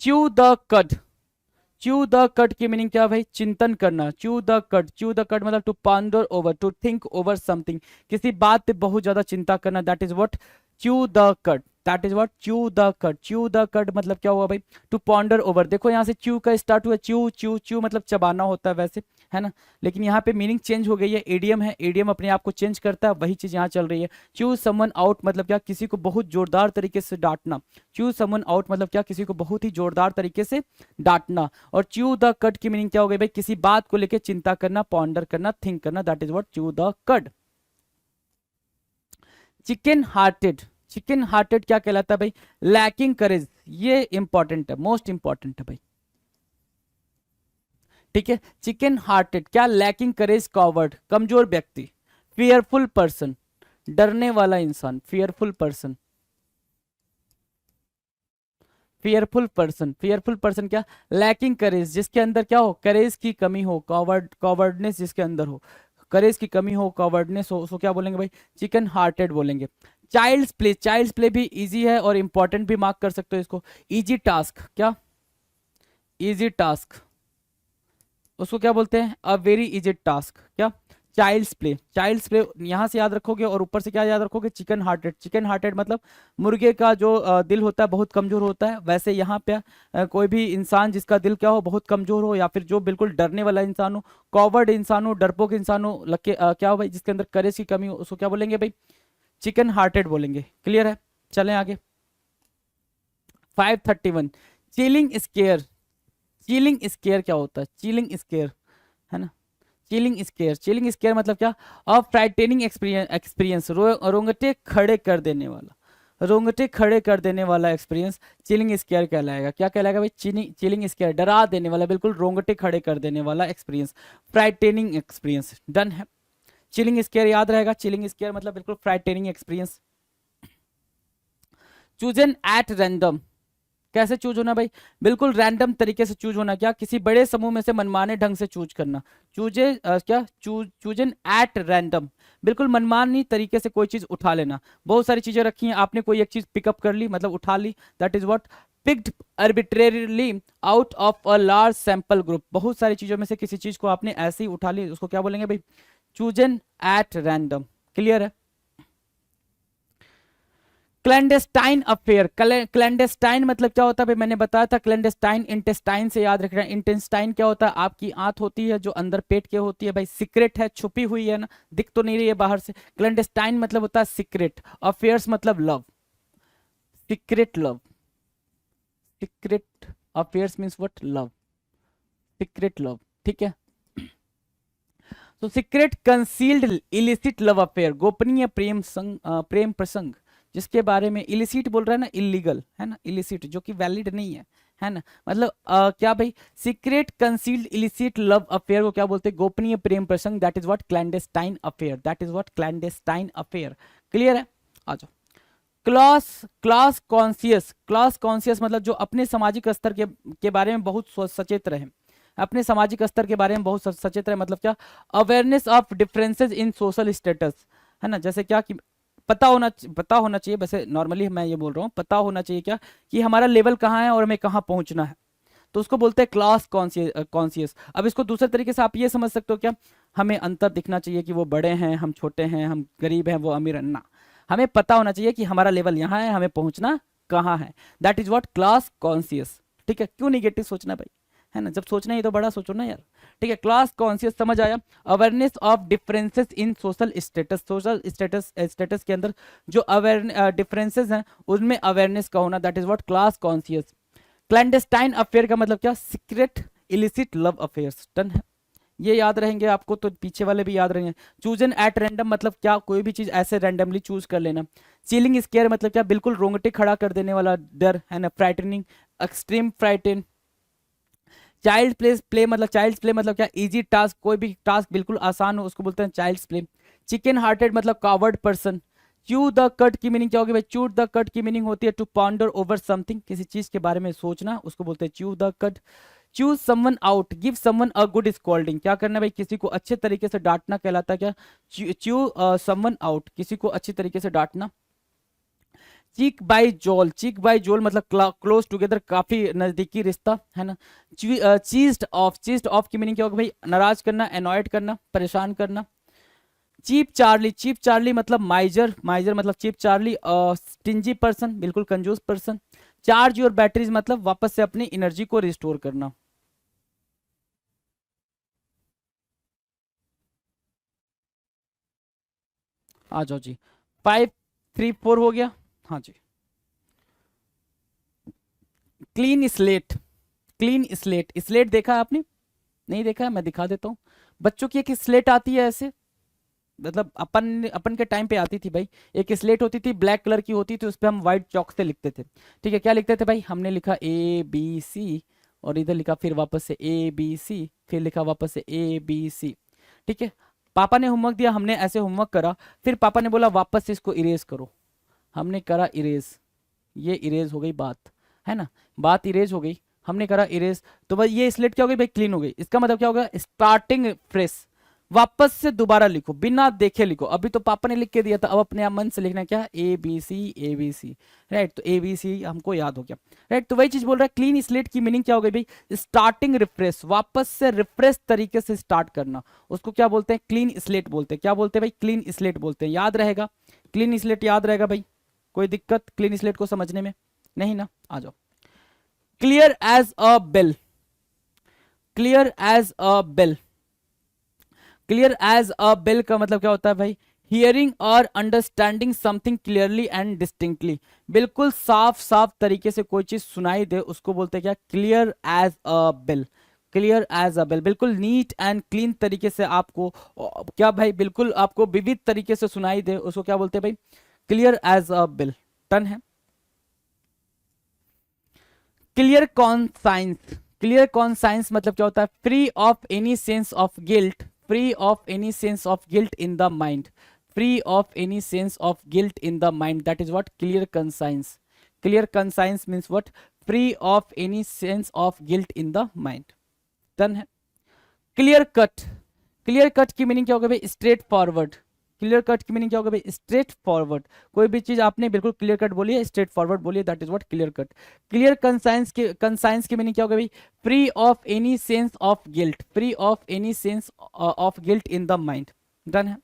Chew the cud, chew the cud की meaning क्या भाई? चिंतन करना। Chew the cud, chew the cud मतलब to ponder over, to think over something, किसी बात पे बहुत ज्यादा चिंता करना, that is what chew the cud, that is what chew the cud. Chew the cud मतलब क्या हुआ भाई? To ponder over. देखो यहाँ से च्यू का स्टार्ट हुआ, च्यू च्यू च्यू मतलब चबाना होता है वैसे, है ना, लेकिन यहाँ पे मीनिंग चेंज हो गई है, एडियम है, एडियम अपने आप को चेंज करता है, वही चीज यहाँ चल रही है। चूज समवन आउट मतलब क्या? किसी को बहुत जोरदार तरीके से डांटना। चूज समवन आउट मतलब क्या? किसी को बहुत ही जोरदार तरीके से डांटना। और च्यू द कट की मीनिंग क्या हो गई भाई? किसी बात को लेकर चिंता करना, पॉन्डर करना, थिंक करना, that is what chew the cut. Chicken hearted, chicken hearted क्या कहलाता है भाई? लैकिंग करेज, ये इंपॉर्टेंट है, मोस्ट इंपॉर्टेंट है भाई। ठीक है, चिकन हार्टेड क्या? लैकिंग करेज, कॉवर्ड, कमजोर व्यक्ति। फियरफुल पर्सन, डरने वाला इंसान, fearful person. Fearful person, fearful person क्या? लैकिंग करेज, जिसके अंदर क्या हो? करेज की कमी हो, कॉवर्डनेस जिसके अंदर हो, करेज की कमी हो, कॉवर्डनेस हो, उसको क्या बोलेंगे भाई? चिकन हार्टेड बोलेंगे। चाइल्ड्स प्ले, चाइल्ड्स प्ले भी इजी है और इंपॉर्टेंट भी मार्क कर सकते हो इसको। इजी टास्क, क्या? इजी टास्क, उसको क्या बोलते हैं? A very easy task. क्या? चाइल्ड्स प्ले, चाइल्ड्स प्ले यहां से याद रखोगे और ऊपर से क्या याद रखोगे? चिकन हार्टेड, चिकन हार्टेड मतलब मुर्गे का जो दिल होता है बहुत कमजोर होता है, वैसे यहाँ पे कोई भी इंसान जिसका दिल क्या हो? बहुत कमजोर हो, या फिर जो बिल्कुल डरने वाला इंसान हो, कॉवर्ड इंसान हो, डरपोक इंसान हो, लगे क्या हो भाई? जिसके अंदर करेज की कमी हो, उसको क्या बोलेंगे भाई? चिकन हार्टेड बोलेंगे। क्लियर है? चलें आगे। 531, चिलिंग स्केयर, चिलिंग स्केयर क्या होता है? चिलिंग स्केयर, है ना, चिलिंग स्केयर, चिलिंग स्केयर मतलब क्या? अ फ्राइटेनिंग एक्सपीरियंस, रोंगटे खड़े कर देने वाला, रोंगटे खड़े कर देने वाला एक्सपीरियंस चिलिंग स्केयर कहलाएगा। क्या कहलाएगा भाई? चिलिंग स्केयर, डरा देने वाला, बिल्कुल रोंगटे खड़े कर देने वाला एक्सपीरियंस, फ्राइटेनिंग एक्सपीरियंस। डन है, चिलिंग स्केयर याद रहेगा। चिलिंग स्केयर मतलब बिल्कुल फ्राइटेनिंग एक्सपीरियंस। चूजन एट रैंडम, कैसे चूज होना भाई? बिल्कुल रैंडम तरीके से चूज होना। क्या? किसी बड़े समूह में से मनमाने ढंग से चूज करना। क्या? चूजन एट रैंडम, बिल्कुल मनमानी तरीके से कोई चीज उठा लेना। बहुत सारी चीजें रखी हैं, आपने कोई एक चीज पिकअप कर ली, मतलब उठा ली, that is what picked arbitrarily out of a large sample group. बहुत सारी चीजों में से किसी चीज को आपने ऐसे ही उठा ली, उसको क्या बोलेंगे भाई? Chosen at random. क्लियर है? क्लैंडेस्टाइन अफेयर, क्लैंडेस्टाइन मतलब क्या होता है भाई? मैंने बताया था क्लैंडेस्टाइन इंटेस्टाइन से याद रखना। इंटेस्टाइन क्या होता है? आपकी आंत होती है जो अंदर पेट के होती है भाई, सीक्रेट है, छुपी हुई है ना, दिख तो नहीं रही है बाहर से। क्लैंडेस्टाइन मतलब होता है सीक्रेट, अफेयर्स मतलब love, secret love, secret affairs means what? Love, secret love. ठीक है, तो secret concealed illicit love affair, गोपनीय प्रेम संग प्रेम प्रसंग, जिसके बारे में इलिसिट बोल रहा है ना, इलीगल है ना, इलिसिट जो कि वैलिड नहीं है ना, मतलब क्या भाई? Secret concealed illicit love affair को क्या बोलते हैं? गोपनीय प्रेम प्रसंग, that is what clandestine affair, that is what clandestine affair. Clear है? आ जाओ। Class class conscious, class conscious मतलब जो अपने सामाजिक स्तर के बारे में बहुत सचेत रहे, अपने सामाजिक स्तर के बारे में बहुत सचेत रहे, मतलब क्या? Awareness of differences in social status, है ना, जैसे क्या कि पता होना चाहिए, वैसे नॉर्मली मैं ये बोल रहा हूँ, पता होना चाहिए क्या कि हमारा लेवल कहाँ है और हमें कहाँ पहुंचना है, तो उसको बोलते हैं क्लास कॉन्सियस। अब इसको दूसरे तरीके से आप ये समझ सकते हो क्या? हमें अंतर दिखना चाहिए कि वो बड़े हैं, हम छोटे हैं, हम गरीब हैं, वो अमीर हैं ना, हमें पता होना चाहिए कि हमारा लेवल यहाँ है, हमें पहुंचना कहाँ है, that is what class conscious. ठीक है, क्यों निगेटिव सोचना भाई, है ना, जब सोचना है तो बड़ा सोचो ना यार। ठीक है, क्लास कॉन्शियस समझ आया। Awareness of differences in social status, social status status के अंदर जो अवेयर डिफरेंसेस हैं उनमें अवेयरनेस का होना, that is what class conscious. Clandestine affair का मतलब क्या, secret illicit love affairs. Done है, ये याद रहेंगे आपको तो पीछे वाले भी याद रहेंगे। चूजन एट रैंडम मतलब क्या, कोई भी चीज ऐसे रैंडमली चूज कर लेना। चिलिंग स्केयर मतलब क्या, बिल्कुल रोंगटे खड़ा कर देने वाला डर, है ना। Frightening, extreme frighten. Child play मतलब, चाइल्ड प्ले मतलब क्या, इजी टास्क, कोई भी टास्क बिल्कुल आसान हो उसको बोलते हैं चाइल्ड प्ले। चिकन हार्टेड मतलब coward person. Chew the cud की मीनिंग क्या होगी भाई, च्यू द कट की मीनिंग होती है टू पॉन्डर ओवर समथिंग, किसी चीज के बारे में सोचना, उसको बोलते हैं chew the cut. Choose someone out, give someone a good scolding, क्या करना भाई, किसी को अच्छे तरीके से डांटना कहलाता है क्या, च्यू समवन आउट, किसी को अच्छी तरीके से डांटना। चीक बाय जोल, चीक बाय जोल मतलब क्लोज टुगेदर, काफी नजदीकी रिश्ता, है ना। चीज्ड ऑफ, चीज्ड ऑफ की मीनिंग क्या होगा भाई, नाराज करना, एनॉयड करना, परेशान करना। चीप चार्ली, चीप चार्ली मतलब माइजर, माइजर मतलब चीप चार्ली। स्टिंजी पर्सन, बिल्कुल कंजूस पर्सन। चार्ज योर बैटरीज मतलब वापस से अपनी एनर्जी को रिस्टोर करना। आ जाओ जी, 5 3 4 हो गया। हाँ जी, clean slate, clean slate, slate देखा है आपने, नहीं देखा है, मैं दिखा देता हूँ। बच्चों की एक स्लेट आती है ऐसे, मतलब अपन अपन के टाइम पे आती थी भाई। एक स्लेट होती थी, ब्लैक कलर की होती थी, उस पर हम व्हाइट चौक से लिखते थे। ठीक है, क्या लिखते थे भाई, हमने लिखा ABC, और इधर लिखा फिर वापस से ABC, फिर लिखा वापस से ABC। ठीक है, पापा ने होमवर्क दिया, हमने ऐसे होमवर्क करा, फिर पापा ने बोला वापस से इसको इरेज करो, हमने करा इरेज, ये इरेज हो गई बात, है ना, बात इरेज हो गई, हमने करा इरेज। तो भाई ये स्लेट क्या हो गई भाई, क्लीन हो गई। इसका मतलब क्या होगा, स्टार्टिंग फ्रेश, वापस से दोबारा लिखो, बिना देखे लिखो। अभी तो पापा ने लिख के दिया था, अब अपने आप मन से लिखना क्या, ABC, राइट। तो ABC हमको याद हो गया, राइट। तो वही चीज बोल रहा है, क्लीन स्लेट की मीनिंग क्या हो गई भाई, स्टार्टिंग रिफ्रेश, वापस से रिफ्रेश तरीके से स्टार्ट करना, उसको क्या बोलते हैं, क्लीन स्लेट बोलते हैं। क्या बोलते हैं भाई, क्लीन स्लेट बोलते हैं। याद रहेगा, क्लीन स्लेट याद रहेगा भाई, कोई दिक्कत क्लीन स्लेट को समझने में, नहीं ना। आ जाओ, clear as a bell, clear as a bell, clear as a bell का मतलब क्या होता है भाई, हियरिंग और understanding something clearly and distinctly, बिल्कुल साफ साफ तरीके से कोई चीज सुनाई दे, उसको बोलते हैं क्या, clear as a bell, clear as a bell. बिल्कुल नीट एंड क्लीन तरीके से आपको क्या भाई, बिल्कुल आपको विविध तरीके से सुनाई दे, उसको क्या बोलते हैं भाई, clear as a bell. Done है। क्लियर कॉन्साइंस, क्लियर कॉन्साइंस मतलब क्या होता है, free of any sense of guilt, free of any sense of guilt in the mind, free of any sense of guilt in the mind, that is what clear conscience. Clear conscience means what, free of any sense of guilt in the mind. Done है। Clear cut, clear cut की meaning क्या होगा भाई, straight forward. Clear cut की meaning क्या होगा भाई, straight forward, कोई भी चीज आपने बिल्कुल क्लियर कट बोली है, स्ट्रेट फॉरवर्ड बोलिए, that is what clear cut. Clear conscience की मीनिंग क्या होगा भाई, free of any sense of guilt, free of any sense of guilt in the mind. Done है।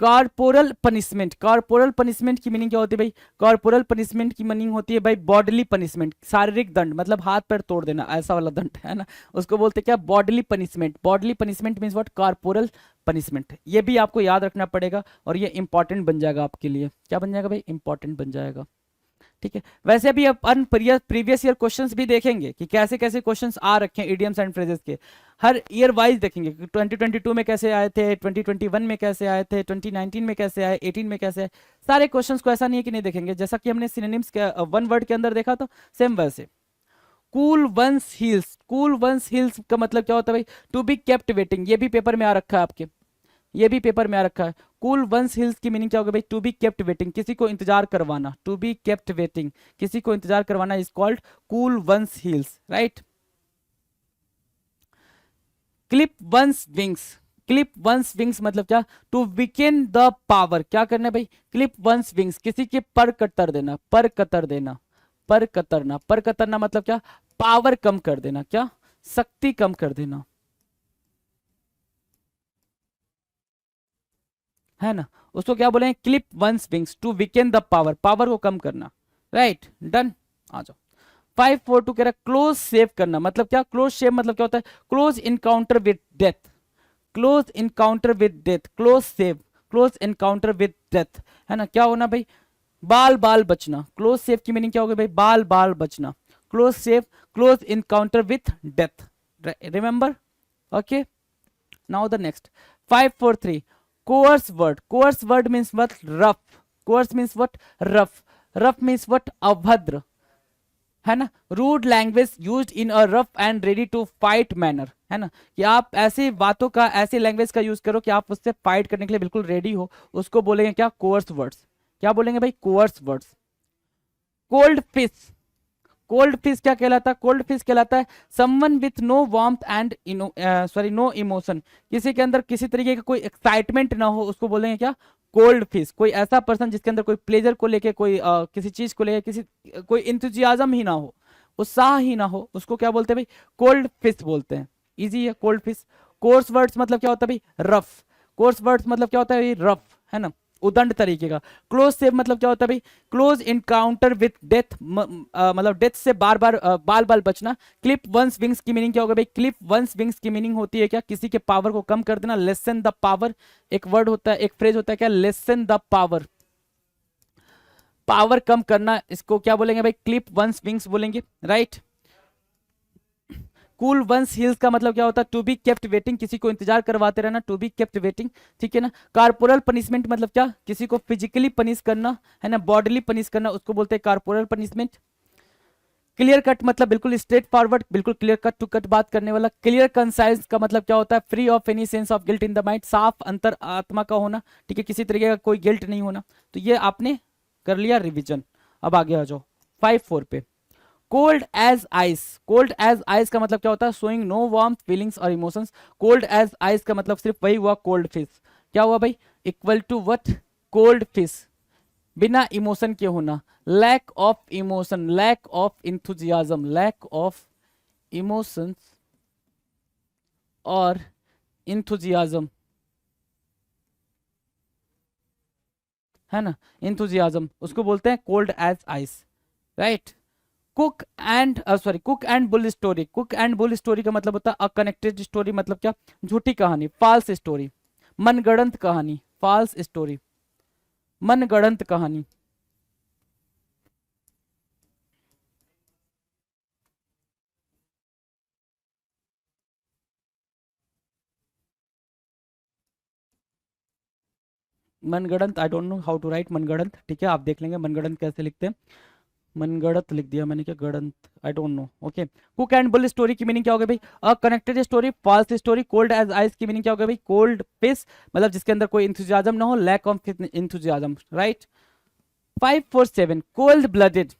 कॉर्पोरल पनिशमेंट, कॉर्पोरल पनिशमेंट की meaning क्या होती है भाई, कॉर्पोरल पनिशमेंट की मीनिंग होती है भाई बॉडली पनिशमेंट, शारीरिक दंड, मतलब हाथ पैर तोड़ देना, ऐसा वाला दंड, है ना, उसको बोलते हैं क्या, bodily punishment. Bodily punishment means what, corporal punishment. ये भी आपको याद रखना पड़ेगा, और ये इंपॉर्टेंट बन जाएगा आपके लिए, क्या बन जाएगा भाई, इंपॉर्टेंट बन जाएगा। ठीक है, वैसे भी अपन प्रीवियस ईयर क्वेश्चंस भी देखेंगे कि कैसे कैसे क्वेश्चंस आ रखे हैं इडियम्स एंड फ्रेजेस के, हर ईयर वाइज देखेंगे कि 2022 में कैसे आए थे, 2021 में कैसे आए थे, 2019 में कैसे आए, 18 में कैसे आए, सारे क्वेश्चंस को ऐसा नहीं है कि नहीं देखेंगे। जैसा कि हमने सिनोनिम्स के वन वर्ड के अंदर देखा था, सेम वैसे। Cool one's hills, cool one's hills का मतलब क्या होता है भाई, टू बी केप्ट वेटिंग, ये भी पेपर में आ रखा है आपके, ये भी पेपर में आ रखा है। कूल वंस हिल्स की मीनिंग क्या होगा भाई, टू बी केप्ट वेटिंग, किसी को इंतजार करवाना, टू बी केप्ट वेटिंग, किसी को इंतजार करवाना is called cool one's heels, right. Clip one's wings, clip one's wings मतलब क्या, टू वीकेन द पावर, क्या करना है भाई, क्लिप वंस विंग्स, किसी के पर कतर देना, पर कतर देना, पर कतरना, पर कतरना मतलब क्या, पावर कम कर देना, क्या, शक्ति कम कर देना, है ना, उसको क्या बोले, clip one's wings, to weaken the power, power को कम करना, राइट। डन। आ जाओ, 542 कह रहा है क्लोज सेव करना, मतलब क्या? क्लोज सेव मतलब क्या होता है? Close encounter with death, close encounter with death, close shave, close encounter with death, है ना? क्या होना भाई? बाल बाल बचना। क्लोज सेव की मीनिंग क्या होगी भाई? बाल बाल बचना। Close shave, close encounter with death, remember? Okay, now the next 543 coarse word. Coarse word means what? Rough. Coarse means what? Rough. Rough means what? अभद्र, है ना? Rude language used in a rough and ready to fight manner, है ना? कि आप ऐसी बातों का, ऐसी लैंग्वेज का यूज करो कि आप उससे फाइट करने के लिए बिल्कुल रेडी हो, उसको बोलेंगे क्या? Coarse words. क्या बोलेंगे भाई? Coarse words. Cold fish, cold fish क्या कहलाता है? कोल्ड फिश कहलाता है someone with no warmth and no emotion, किसी के अंदर किसी तरीके का कोई एक्साइटमेंट ना हो, उसको बोलेंगे क्या? Cold fish. कोई ऐसा पर्सन जिसके अंदर कोई प्लेजर को लेके, कोई किसी चीज को लेके, किसी कोई इंथुजियाज्म ही ना हो, उत्साह ही ना हो, उसको क्या बोलते हैं भाई? कोल्ड फिश बोलते हैं। इजी है कोल्ड फिश। कोर्स वर्ड्स मतलब क्या होता है भाई? रफ। कोर्स वर्ड्स मतलब क्या होता है भाई? रफ, है ना? उदंड तरीके का। क्लोज सेव मतलब क्या होता है भाई? क्लोज इनकाउंटर विथ डेथ, मतलब डेथ से बार बार बाल बाल बचना। क्लिप वंस विंग्स की मीनिंग क्या होगा भाई? क्लिप वंस विंग्स की मीनिंग होती है क्या? किसी के पावर को कम कर देना। लेसन द पावर, एक वर्ड होता है, एक फ्रेज होता है क्या? लेसन द पावर, पावर कम करना, इसको क्या बोलेंगे भाई? क्लिप वंस विंग्स बोलेंगे, राइट? कूल वंस हील्स का मतलब क्या होता है? टू बी केप्ट वेटिंग, किसी को इंतजार करवाते रहना, टू बी केप्ट वेटिंग, ठीक है ना? कार्पोरल पनिशमेंट मतलब क्या? किसी को फिजिकली पनिश करना, है ना? बॉडीली पनिश करना, उसको बोलते हैं कार्पोरल पनिशमेंट। क्लियर कट मतलब बिल्कुल स्ट्रेट फॉरवर्ड, बिल्कुल क्लियर कट टू कट बात करने वाला। क्लियर कंसाइज का मतलब क्या होता है? Free of any sense of guilt in the mind, साफ अंतर आत्मा का होना, ठीक है? किसी तरीके का कोई गिल्ट नहीं होना। तो ये आपने कर लिया रिविजन। अब आगे आ जाओ 5-4 पे। Cold as ice, cold as ice का मतलब क्या होता है? शोइंग नो वार्म फीलिंग्स और इमोशंस। कोल्ड एज आइस का मतलब सिर्फ वही हुआ, कोल्ड फिश। क्या हुआ भाई? Equal to what? Cold fish, बिना इमोशन के होना। Lack of emotion, lack of enthusiasm, lack of emotions और इंथुजियाज्म, है ना? इंथुजियाज्म, उसको बोलते हैं cold as ice, right? Cock and cock and bull story. Cock and bull story का मतलब होता है अकनेक्टेड स्टोरी, मतलब क्या? झूठी कहानी, फॉल्स स्टोरी। मनगढ़ंत कहानी, फॉल्स स्टोरी, मनगढ़ंत कहानी। मनगढ़ंत, I don't know how to write मनगढ़ंत, ठीक है? आप देख लेंगे मनगढ़ंत कैसे लिखते हैं। मनगढ़ंत लिख दिया मैंने, क्या गढ़ंत, I don't know. Okay, cock and bull story की मीनिंग क्या होगा भाई? A connected story, false story. Cold as ice की मीनिंग क्या होगा भाई? कोल्ड फिश, मतलब जिसके अंदर कोई इंथुजियाज्म ना हो, lack of enthusiasm, right? 547 cold blooded.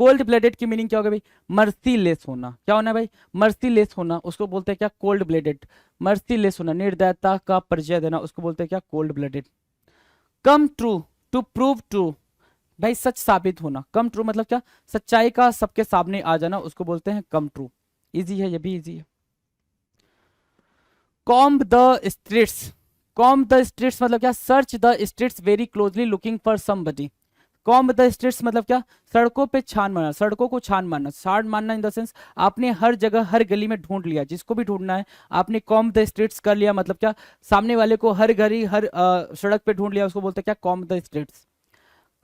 Cold blooded की मीनिंग क्या होगा भाई? मर्सीलेस होना। क्या होना भाई? मर्सीलेस होना, उसको बोलते हैं क्या? Cold blooded. मर्सीलेस होना, निर्दयता का परिचय देना, उसको बोलते हैं क्या? Cold blooded. Come true, to prove true, भाई सच साबित होना। कम ट्रू मतलब क्या? सच्चाई का सबके सामने आ जाना, उसको बोलते हैं कम ट्रू। इजी है, ये भी इजी है। Comb the streets, comb the streets मतलब क्या? Search the streets very closely looking for somebody. Comb the streets मतलब क्या? सड़कों पे छान मारना, सड़कों को छान मारना। छान मारना इन द सेंस आपने हर जगह हर गली में ढूंढ लिया, जिसको भी ढूंढना है आपने कॉम्ब द स्ट्रीट्स कर लिया, मतलब क्या? सामने वाले को हर गली हर सड़क पे ढूंढ लिया, उसको बोलते हैं क्या? Comb the streets.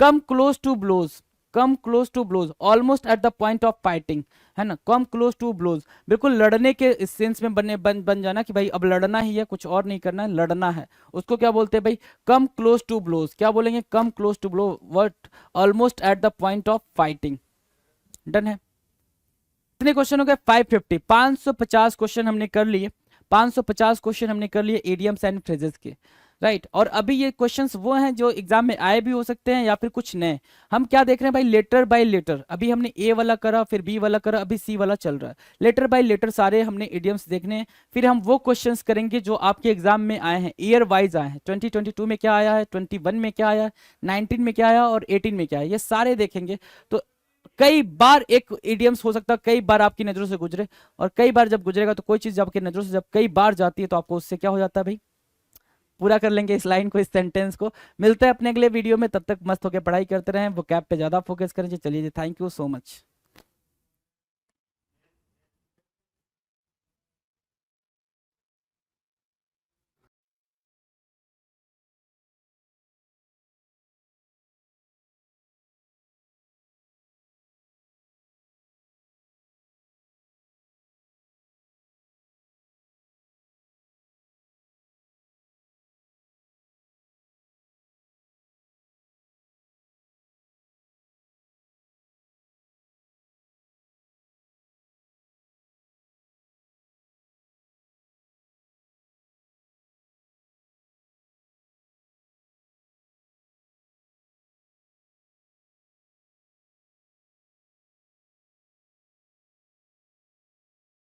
Come close to blows, come close to blows, almost at the point of fighting, है ना? कम क्लोज टू ब्लोज, बिल्कुल लड़ने के सेंस में बन जाना कि भाई अब लड़ना ही है, कुछ और नहीं करना है, लड़ना है, उसको क्या बोलते हैं भाई? Come close to blows. क्या बोलेंगे? Come close to blow what? Almost at the point of fighting. Done है। कितने क्वेश्चन हो गए? 550, 550 क्वेश्चन हमने कर लिए। 550 क्वेश्चन हमने कर लिए एडियम्स एंड फ्रेजेस के, राइट? और अभी ये क्वेश्चंस वो हैं जो एग्जाम में आए भी हो सकते हैं या फिर कुछ नए। हम क्या देख रहे हैं भाई? Letter by letter. अभी हमने ए वाला करा, फिर बी वाला करा, अभी सी वाला चल रहा है। लेटर बाय लेटर सारे हमने इडियम्स देखने हैं। फिर हम वो क्वेश्चंस करेंगे जो आपके एग्जाम में आए हैं, ईयर वाइज आए हैं। 2022 में क्या आया है, 21 में क्या आया है, 19 में क्या आया और 18 में क्या है, ये सारे देखेंगे। तो कई बार एक इडियम्स हो सकता है कई बार आपकी नजरों से गुजरे, और कई बार जब गुजरेगा तो कोई चीज आपकी नजरों से जब कई बार जाती है तो आपको उससे क्या हो जाता है भाई? पूरा कर लेंगे इस लाइन को, इस सेंटेंस को। मिलते हैं अपने अगले वीडियो में, तब तक मस्त होकर पढ़ाई करते रहें, वो कैप पे ज्यादा फोकस करें। चलिए, थैंक यू सो मच।